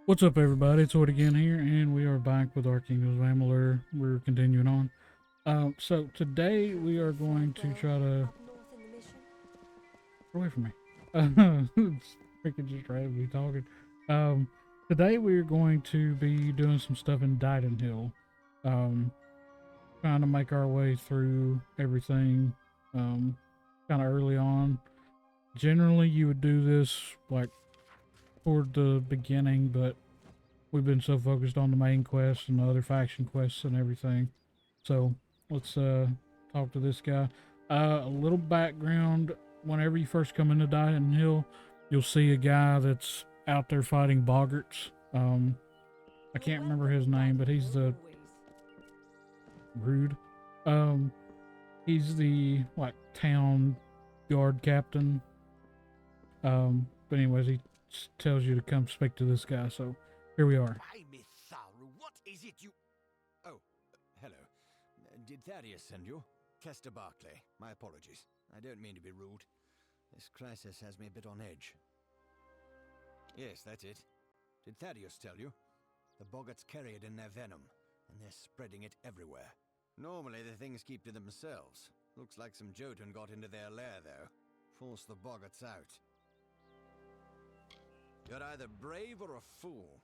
What's up, everybody? It's Ord again here, and we are back with our Kingdoms of Amalur. We're continuing on. So today we are going to try to get away from me. It's freaking just randomly talking. Um, Today we are going to be doing some stuff in Dyden Hill. Trying to make our way through everything. Kind of early on. Generally, you would do this like toward the beginning, but we've been so focused on the main quest and the other faction quests and everything. So let's talk to this guy. A little background: whenever you first come into Dighton Hill, you'll see a guy that's out there fighting boggarts. I can't remember his name, but he's the rude. Um, he's the like town guard captain. But anyways, he tells you to come speak to this guy. So here we are. Why, Miss Saru, what is it you... Oh, hello. Did Thaddeus send you? Kester Barclay, my apologies. I don't mean to be rude. This crisis has me a bit on edge. Yes, that's it. Did Thaddeus tell you? The boggarts carry it in their venom, and they're spreading it everywhere. Normally the things keep to themselves. Looks like some Jotun got into their lair, though. Forced the boggarts out. You're either brave or a fool.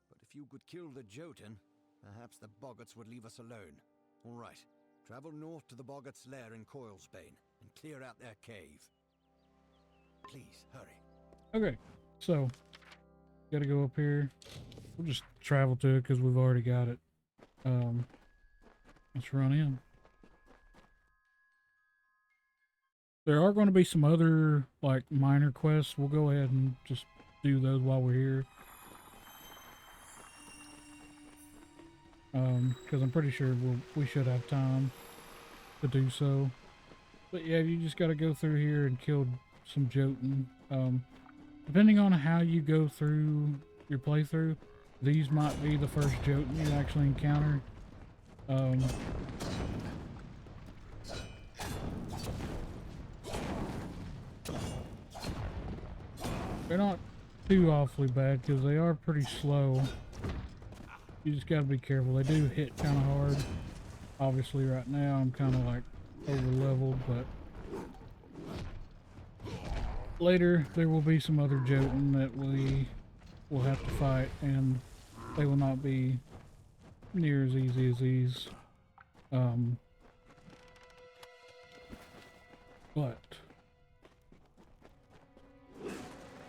But if you could kill the Jotun, perhaps the boggarts would leave us alone. All right, travel north to the boggarts' lair in Coilsbane and clear out their cave. Please, hurry. Okay, so gotta go up here. We'll just travel to it because we've already got it. Let's run in. There are going to be some other like minor quests. We'll go ahead and just do those while we're here. Because I'm pretty sure we should have time to do so. But yeah, you just got to go through here and kill some Jotun. Depending on how you go through your playthrough, these might be the first Jotun you actually encounter. They're not too awfully bad because they are pretty slow. You just gotta be careful. They do hit kind of hard. Obviously right now I'm kind of like over leveled, but later there will be some other Jotun that we will have to fight, and they will not be near as easy as these. But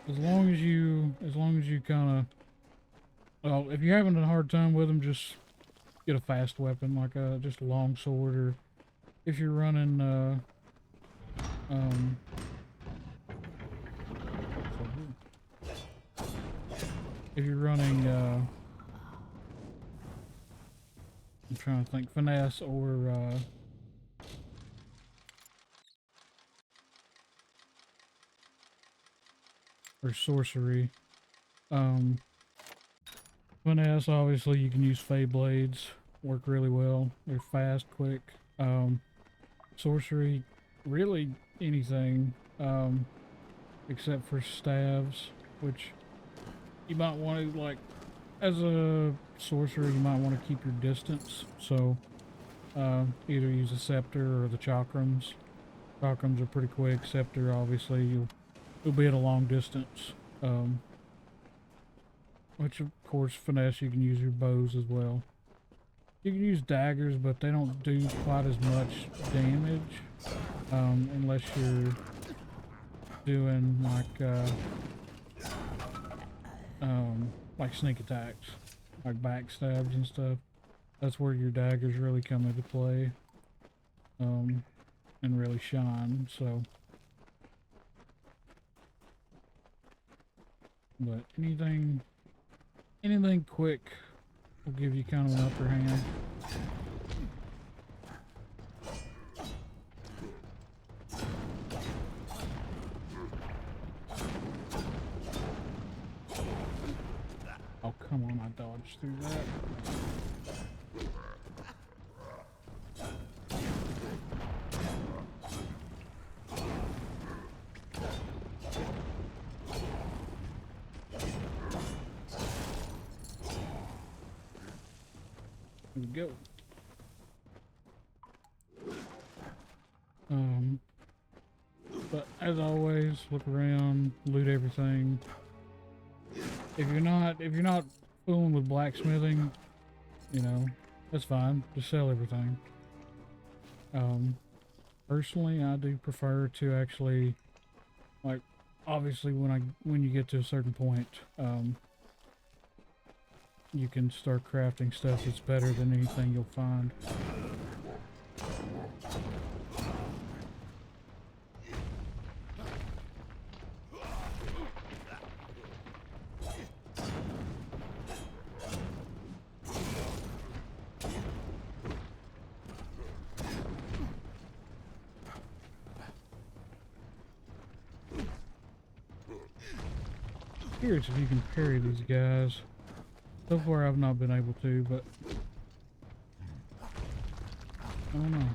as long as you kind of, well, if you're having a hard time with them, just get a fast weapon like just a long sword, or if you're running if you're running I'm trying to think, finesse or sorcery. Finesse, obviously you can use Fey Blades, work really well. They're fast, quick. Sorcery, really anything, except for staves, which you might want to, like, as a sorcerer, you might want to keep your distance. So, either use a scepter or the chakrams. Chakrams are pretty quick. Scepter, obviously, you'll be at a long distance. Which, of course, finesse, you can use your bows as well. You can use daggers, but they don't do quite as much damage, unless you're doing like sneak attacks, like backstabs and stuff. That's where your daggers really come into play, and really shine. So, but anything quick will give you kind of an upper hand. Oh, come on, I dodged through that. we go. Um, but as always, look around, loot everything. If you're not fooling with blacksmithing, you know, that's fine. Just sell everything. Personally, I do prefer to actually, like, obviously when you get to a certain point, you can start crafting stuff that's better than anything you'll find. Curious if you can parry these guys. So far I've not been able to, but I don't know.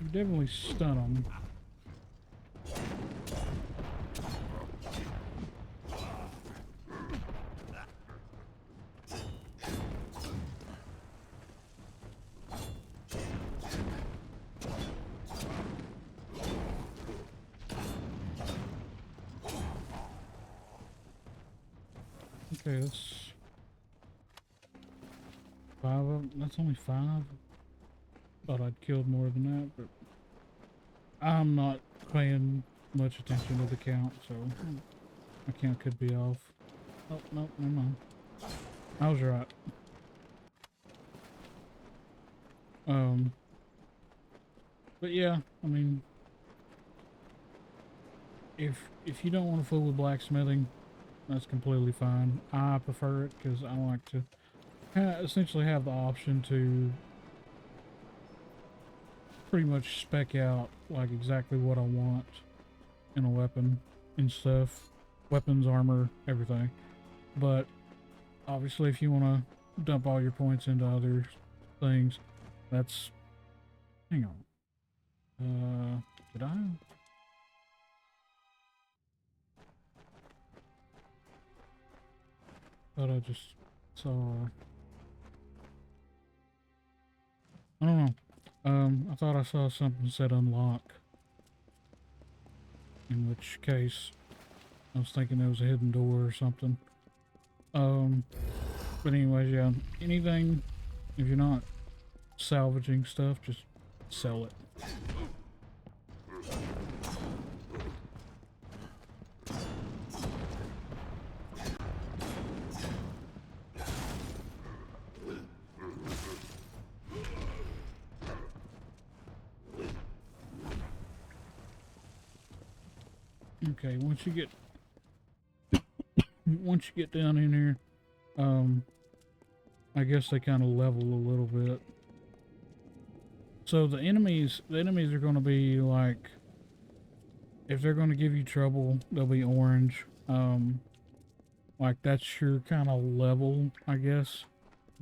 You definitely stun them. Okay, that's 5 of them. That's only 5. Thought I'd killed more than that, but I'm not paying much attention to the count, so my count could be off. Oh, no, never mind. I was right. But yeah, I mean, if you don't want to fool with blacksmithing, that's completely fine. I prefer it because I like to essentially have the option to pretty much spec out like exactly what I want in a weapon and stuff. Weapons, armor, everything. But obviously if you want to dump all your points into other things, that's... Hang on. Did I? Thought I just saw... I don't know. I thought I saw something said unlock. In which case, I was thinking there was a hidden door or something. But anyways, yeah. Anything, if you're not salvaging stuff, just sell it. Okay, once you get down in here, I guess they kind of level a little bit. So the enemies are going to be like, if they're going to give you trouble, they'll be orange. Like that's your kind of level, I guess.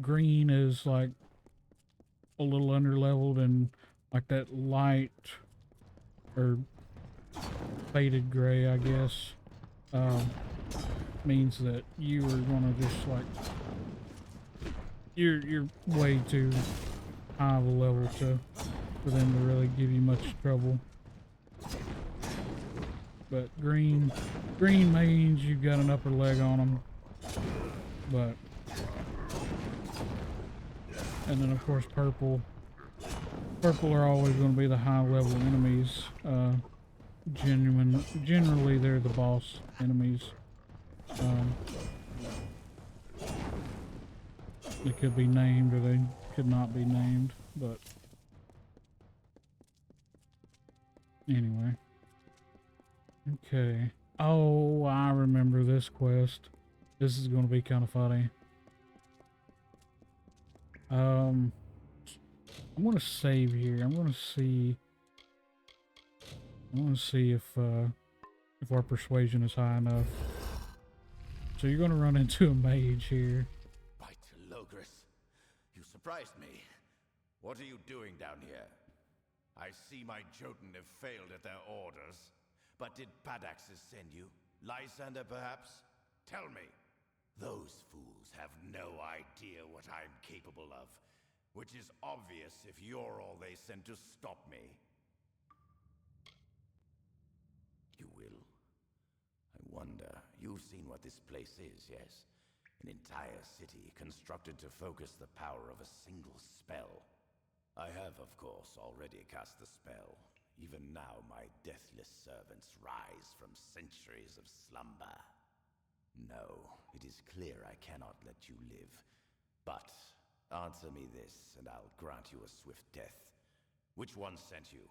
Green is like a little under leveled, and like that light or faded gray, I guess, means that you are gonna just like you're way too high of a level for them to really give you much trouble. But green means you've got an upper leg on them. But and then of course purple are always going to be the high level enemies. Generally they're the boss enemies. They could be named or they could not be named, but anyway. Okay. Oh, I remember this quest. This is going to be kind of funny. I'm going to save here. I'm going to see if our persuasion is high enough. So you're going to run into a mage here. Right, Logris. You surprised me. What are you doing down here? I see my Jotun have failed at their orders. But did Padaxes send you? Lysander, perhaps? Tell me. Those fools have no idea what I'm capable of, which is obvious if you're all they sent to stop me. You will? I wonder. You've seen what this place is, yes? An entire city constructed to focus the power of a single spell. I have, of course, already cast the spell. Even now, my deathless servants rise from centuries of slumber. No, it is clear I cannot let you live. But answer me this, and I'll grant you a swift death. Which one sent you?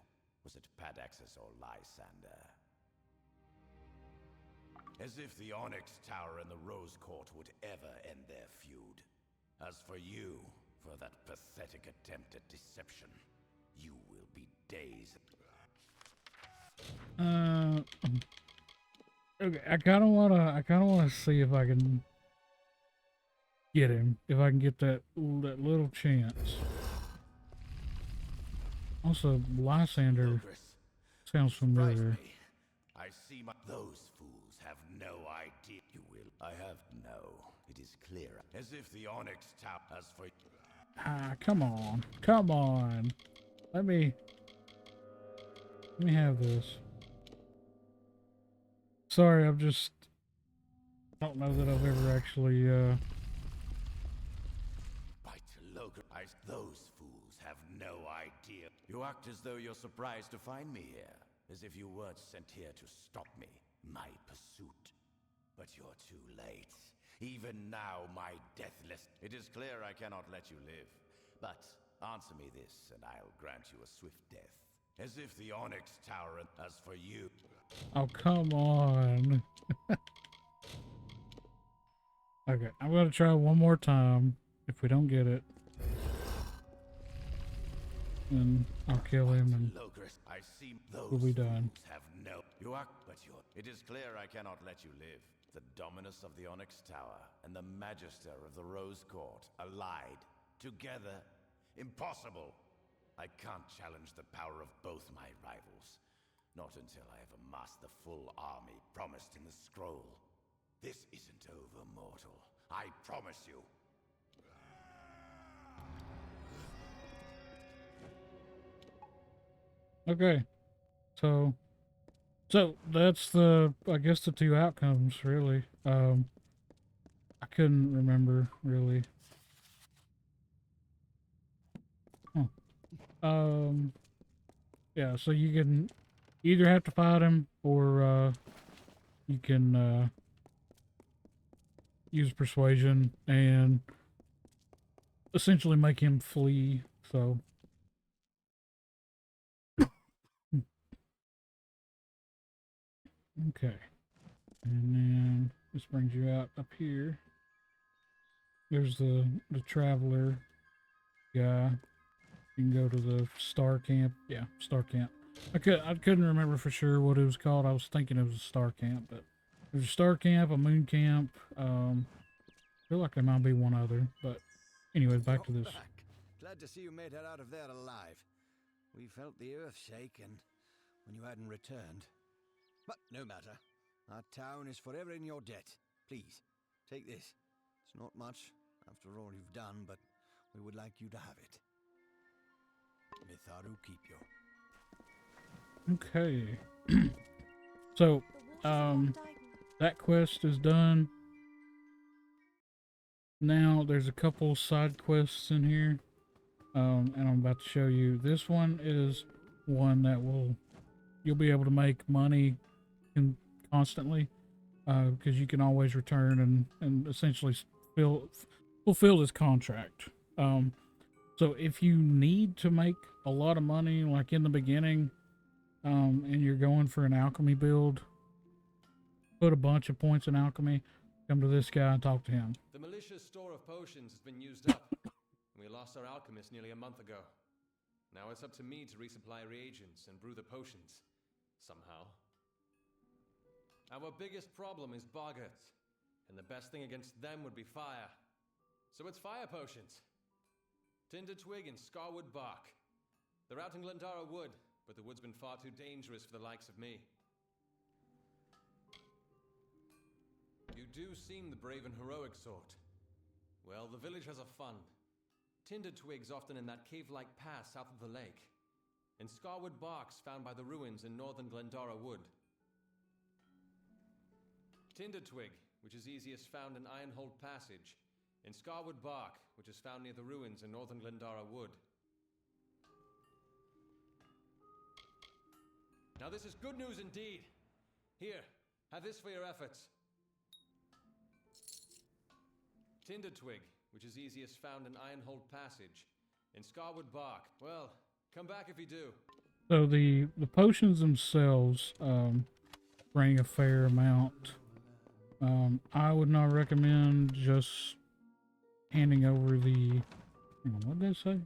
Was it Padaxes or Lysander? As if the Onyx Tower and the Rose Court would ever end their feud. As for you, for that pathetic attempt at deception, you will be dazed. Okay, I kind of wanna see if I can get him, if I can get that little chance. Also, Lysander Logris, sounds familiar. I see those fools have no idea. You will. I have no. It is clear. As if the Onyx Tower. As for. Ah, come on. Let me have this. Sorry, I don't know that I've ever actually, Those fools have no idea. You act as though you're surprised to find me here. As if you weren't sent here to stop me. My pursuit. But you're too late. Even now, my deathless... It is clear I cannot let you live. But answer me this, and I'll grant you a swift death. As if the Onyx Tower... As for you... oh, come on. Okay, I'm gonna try one more time. If we don't get it, then I'll kill him and Logris, I see those we'll be done. have no... You act, but you're... It is clear I cannot let you live. The Dominus of the Onyx Tower and the Magister of the Rose Court allied. Together. Impossible. I can't challenge the power of both my rivals. Not until I have amassed the full army promised in the scroll. This isn't over, mortal. I promise you. Okay, so that's I guess the two outcomes really. I couldn't remember really. Huh. Yeah, so you can either have to fight him or you can use persuasion and essentially make him flee. So okay, and then this brings you out up here. There's the traveler guy. You can go to the star camp. Yeah, star camp. I couldn't remember for sure what it was called. I was thinking it was a star camp, but there's a star camp, a moon camp. I feel like there might be one other, but anyways, back to You're this. back. Glad to see you made it out of there alive. We felt the earth shake and when you hadn't returned. But no matter. Our town is forever in your debt. Please, take this. It's not much, after all you've done, but we would like you to have it. Mitharu keep you. Okay. So, that quest is done. Now, there's a couple side quests in here. And I'm about to show you. This one is one that you'll be able to make money constantly. Because you can always return and essentially fulfill this contract. So if you need to make a lot of money, like in the beginning, and you're going for an alchemy build, put a bunch of points in alchemy, come to this guy and talk to him. The malicious store of potions has been used up. We lost our alchemist nearly a month ago. Now it's up to me to resupply reagents and brew the potions. Somehow. Our biggest problem is boggarts, and the best thing against them would be fire. So it's fire potions. Tinder twig and scarwood bark. They're out in Glendara Wood, but the wood's been far too dangerous for the likes of me. You do seem the brave and heroic sort. Well, the village has a fund. Tinder twigs often in that cave-like pass south of the lake. And scarwood barks found by the ruins in northern Glendara Wood. Tinder twig, which is easiest found in Ironhold Passage. And scarwood bark, which is found near the ruins in northern Glendara Wood. Now this is good news indeed. Here, have this for your efforts. Tinder twig, which is easiest found in Ironhold Passage. And scarwood bark. Well, come back if you do. So the potions themselves bring a fair amount. I would not recommend just handing over the... What did I say?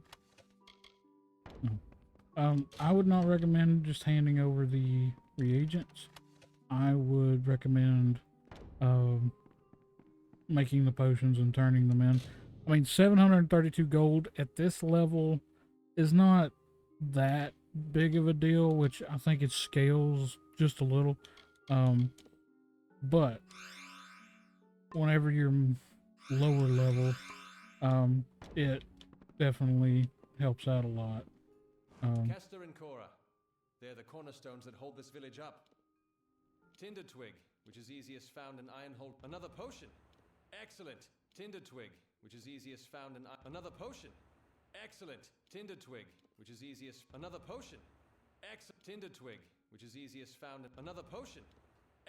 No. I would not recommend just handing over the reagents. I would recommend making the potions and turning them in. I mean, 732 gold at this level is not that big of a deal, which I think it scales just a little. But whenever you're lower level, it definitely helps out a lot. Kester and Cora. They're the cornerstones that hold this village up. Tinder twig, which is easiest found in Ironhold. Another potion. Excellent. Tinder twig, which is easiest found in another potion. Excellent. Tinder twig, which is easiest. Another potion. Excellent. Tinder twig, which is easiest found in another potion.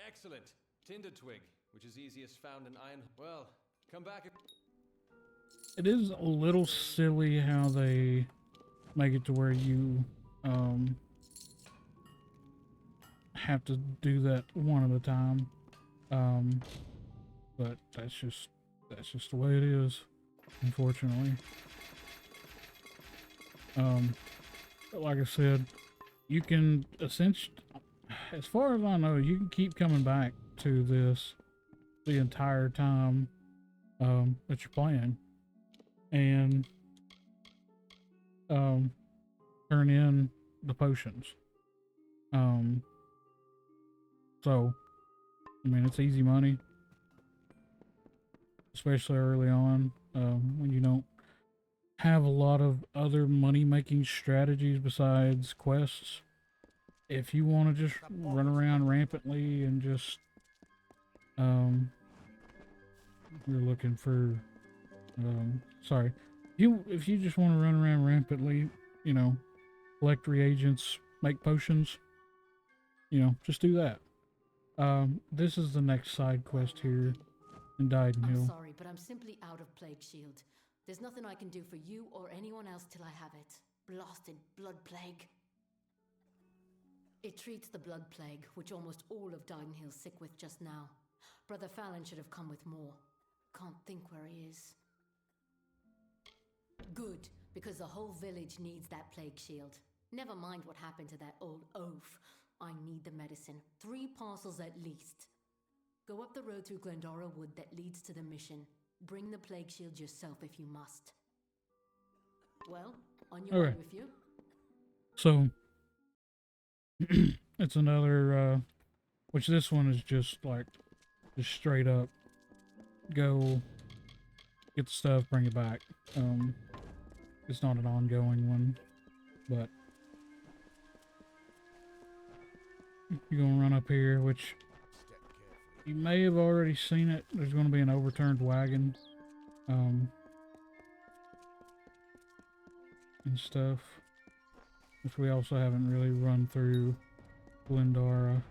Excellent. Tinder twig, which is easiest found in iron. Well, come back. It is a little silly how they make it to where you have to do that one at a time. But that's just the way it is, unfortunately. But like I said, you can essentially, as far as I know, you can keep coming back to this the entire time that you're playing, and turn in the potions. So, I mean, it's easy money, especially early on, when you don't have a lot of other money-making strategies besides quests. If you want to just run around rampantly and just, you're looking for, sorry, if you just want to run around rampantly, you know, collect reagents, make potions, you know, just do that. This is the next side quest here in Dyden I'm Hill. sorry, but I'm simply out of Plague Shield. There's nothing I can do for you or anyone else till I have it. Blasted blood plague. It treats the blood plague, which almost all of Dyden Hill's sick with just now. Brother Fallon should have come with more. Can't think where he is. Good, because the whole village needs that plague shield. Never mind what happened to that old oaf. I need the medicine. 3 parcels at least. Go up the road through Glendara Wood that leads to the mission. Bring the plague shield yourself if you must. Well, on your way with you. So, it's another, which this one is just like, just straight up, go get the stuff, bring it back. It's not an ongoing one, but you're gonna run up here, which you may have already seen it. There's gonna be an overturned wagon, and stuff, which we also haven't really run through Glendara.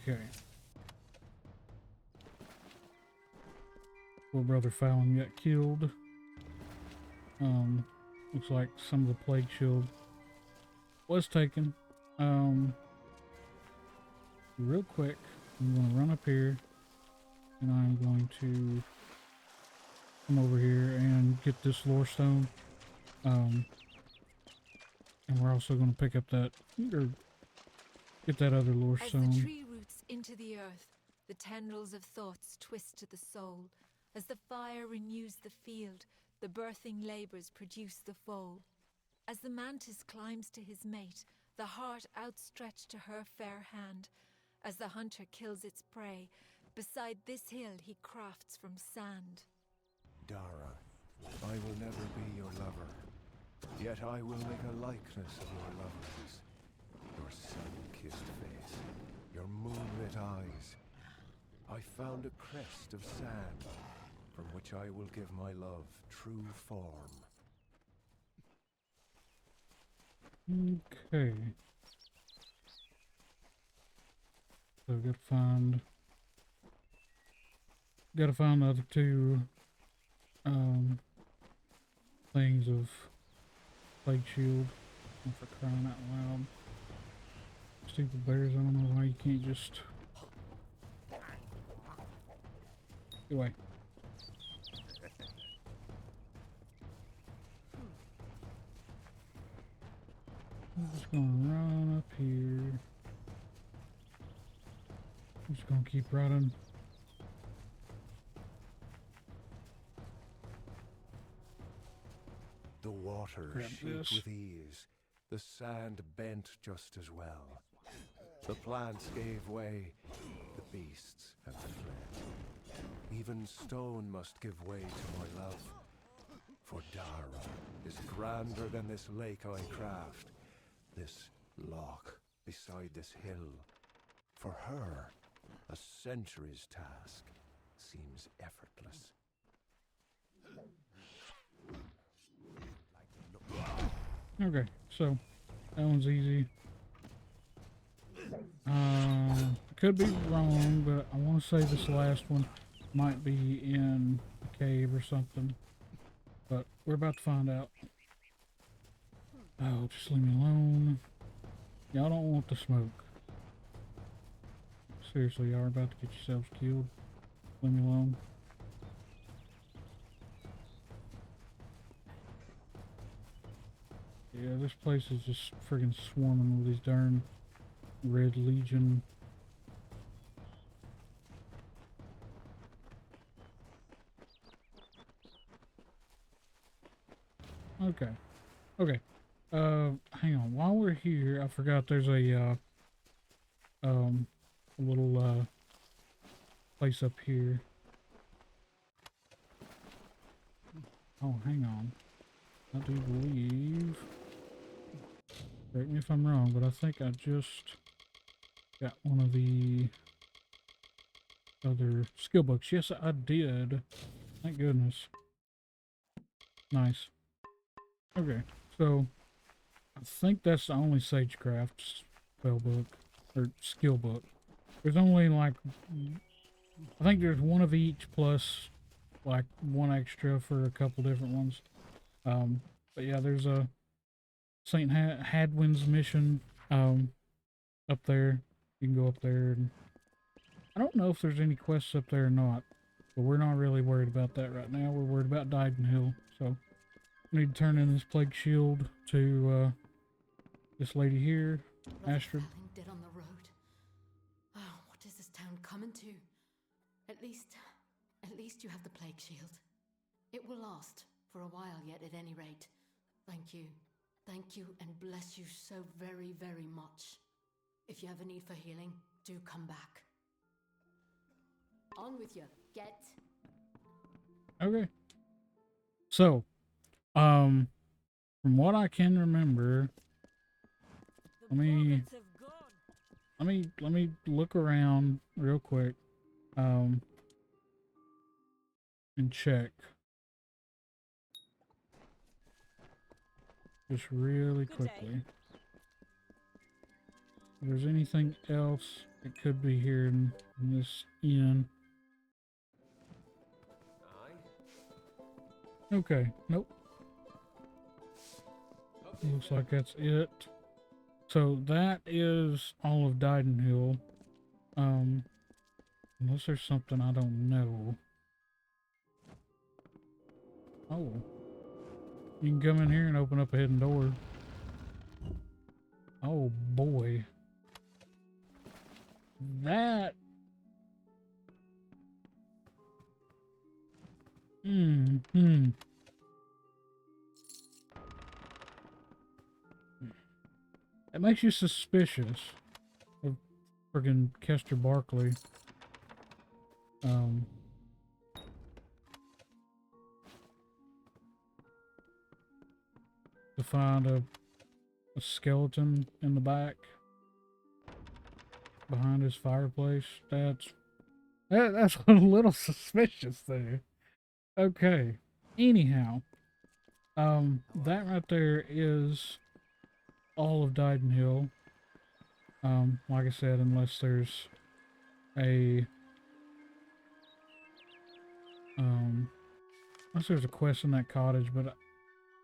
Okay. Poor Brother Fallon got killed. Looks like some of the plague shield was taken. Real quick, I'm going to run up here, and I'm going to come over here and get this lore stone. And we're also going to pick up that, or get that other lore As stone. the tree roots into the earth, the tendrils of thoughts twist to the soul. As the fire renews the field, the birthing labors produce the foal. As the mantis climbs to his mate, the heart outstretched to her fair hand. As the hunter kills its prey, beside this hill he crafts from sand. Dara, I will never be your lover, yet I will make a likeness of your loveliness. Your sun-kissed face, your moonlit eyes. I found a crest of sand, from which I will give my love true form. Okay. So gotta find the other two things of plague shield. Oh, for crying out loud. Stupid bears, I don't know why you can't just get away. I'm just gonna run up here. I'm just gonna keep running. The water Grab shaped this. with ease, the sand bent just as well. The plants gave way, the beasts have fled. Even stone must give way to my love. For Dara is grander than this lake I craft, this loch beside this hill. For her, a century's task seems effortless. Okay, so that one's easy. Could be wrong, but I want to say this last one might be in a cave or something. But we're about to find out. Oh, just leave me alone. Y'all don't want the smoke. Seriously, y'all are about to get yourselves killed. Leave me alone. Yeah, this place is just friggin' swarming with these darn Red Legion. Okay. Okay. Hang on. While we're here, I forgot there's a little, place up here. Oh, hang on. I do believe... Correct me if I'm wrong, but I think I just got one of the other skill books. Yes, I did. Thank goodness. Nice. Okay, so I think that's the only Sagecraft spell book or skill book. There's only like, I think there's one of each plus like one extra for a couple different ones. But yeah, there's a St. Hadwin's mission up there. You can go up there, and I don't know if there's any quests up there or not, but we're not really worried about that right now. We're worried about Didenhill, so I need to turn in this plague shield to this lady here, Brother Astrid. Fallon dead on the road. Oh, what is this town coming to? At least you have the plague shield. It will last for a while yet, at any rate. Thank you. Thank you and bless you so very, very much. If you have a need for healing, do come back. On with you. Get. Okay. So, from what I can remember, let me look around real quick, and check. Just really quickly. If there's anything else, it could be here in this inn. Okay, nope. Looks like that's it. So that is all of Didenhill. Unless there's something I don't know. Oh. You can come in here and open up a hidden door. Oh boy. That. Hmm. It makes you suspicious of friggin' Kester Barkley. To find a skeleton in the back behind his fireplace. That's a little suspicious there. Okay. Anyhow, that right there is all of Dyden Hill. Like I said, unless there's a unless there's a quest in that cottage, but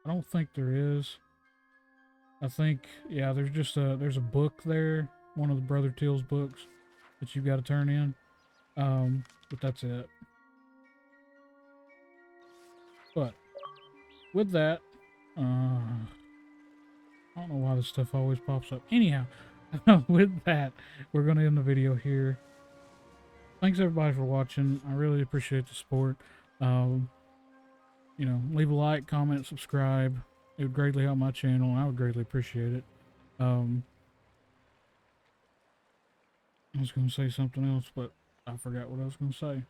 I don't think there is. I think, yeah, there's a book there, one of the Brother Till's books that you've got to turn in. But that's it. But with that, I don't know why this stuff always pops up. Anyhow, with that, we're going to end the video here. Thanks everybody for watching. I really appreciate the support. You know, leave a like, comment, subscribe. It would greatly help my channel. I would greatly appreciate it. I was going to say something else, but I forgot what I was going to say.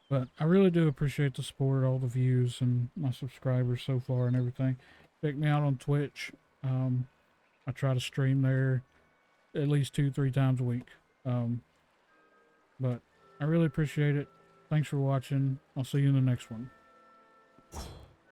But I really do appreciate the support, all the views, and my subscribers so far and everything. Check me out on Twitch. I try to stream there at least 2-3 times a week. But I really appreciate it. Thanks for watching. I'll see you in the next one.